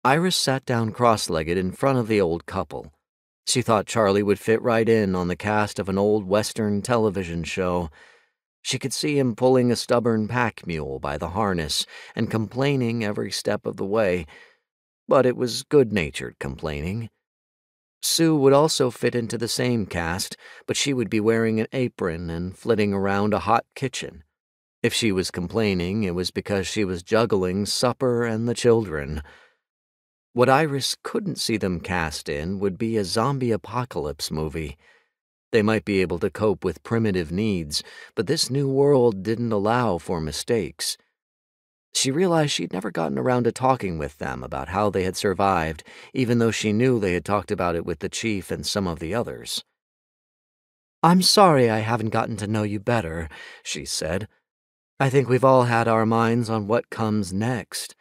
Iris sat down cross-legged in front of the old couple. She thought Charlie would fit right in on the cast of an old Western television show. She could see him pulling a stubborn pack mule by the harness and complaining every step of the way, but it was good-natured complaining. Sue would also fit into the same cast, but she would be wearing an apron and flitting around a hot kitchen. If she was complaining, it was because she was juggling supper and the children. What Iris couldn't see them cast in would be a zombie apocalypse movie. They might be able to cope with primitive needs, but this new world didn't allow for mistakes. She realized she'd never gotten around to talking with them about how they had survived, even though she knew they had talked about it with the chief and some of the others. "I'm sorry I haven't gotten to know you better," she said. "I think we've all had our minds on what comes next.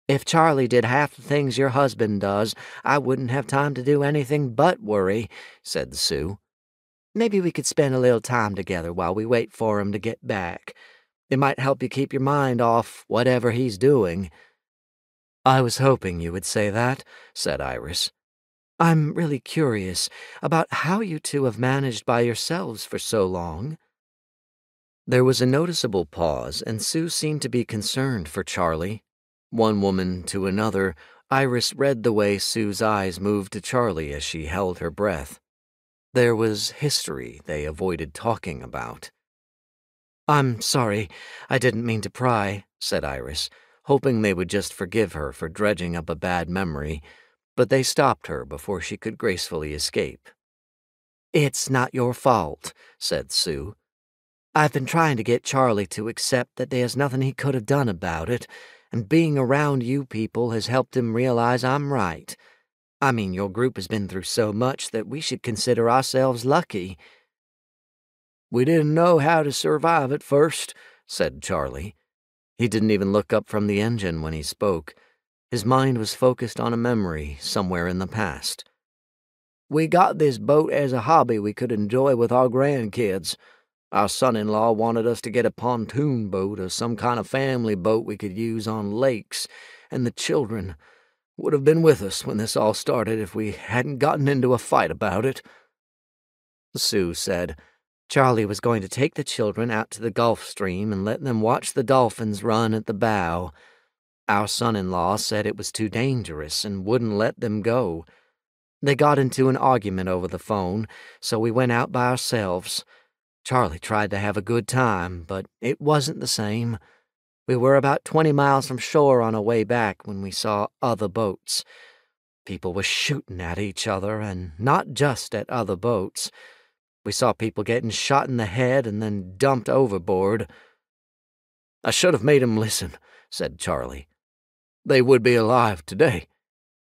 If Charlie did half the things your husband does, I wouldn't have time to do anything but worry," said Sue. "Maybe we could spend a little time together while we wait for him to get back. It might help you keep your mind off whatever he's doing." "I was hoping you would say that," said Iris. "I'm really curious about how you two have managed by yourselves for so long." There was a noticeable pause, and Sue seemed to be concerned for Charlie. One woman to another, Iris read the way Sue's eyes moved to Charlie as she held her breath. There was history they avoided talking about. "I'm sorry, I didn't mean to pry," said Iris, hoping they would just forgive her for dredging up a bad memory, but they stopped her before she could gracefully escape. "It's not your fault," said Sue. "I've been trying to get Charlie to accept that there's nothing he could have done about it, and being around you people has helped him realize I'm right. I mean, your group has been through so much that we should consider ourselves lucky." "We didn't know how to survive at first," said Charlie. He didn't even look up from the engine when he spoke. His mind was focused on a memory somewhere in the past. "We got this boat as a hobby we could enjoy with our grandkids. Our son-in-law wanted us to get a pontoon boat or some kind of family boat we could use on lakes, and the children would have been with us when this all started if we hadn't gotten into a fight about it." Sue said Charlie was going to take the children out to the Gulf Stream and let them watch the dolphins run at the bow. Our son-in-law said it was too dangerous and wouldn't let them go. They got into an argument over the phone, so we went out by ourselves. Charlie tried to have a good time, but it wasn't the same. We were about 20 miles from shore on our way back when we saw other boats. People were shooting at each other, and not just at other boats. We saw people getting shot in the head and then dumped overboard. "I should have made him listen," said Charlie. "They would be alive today."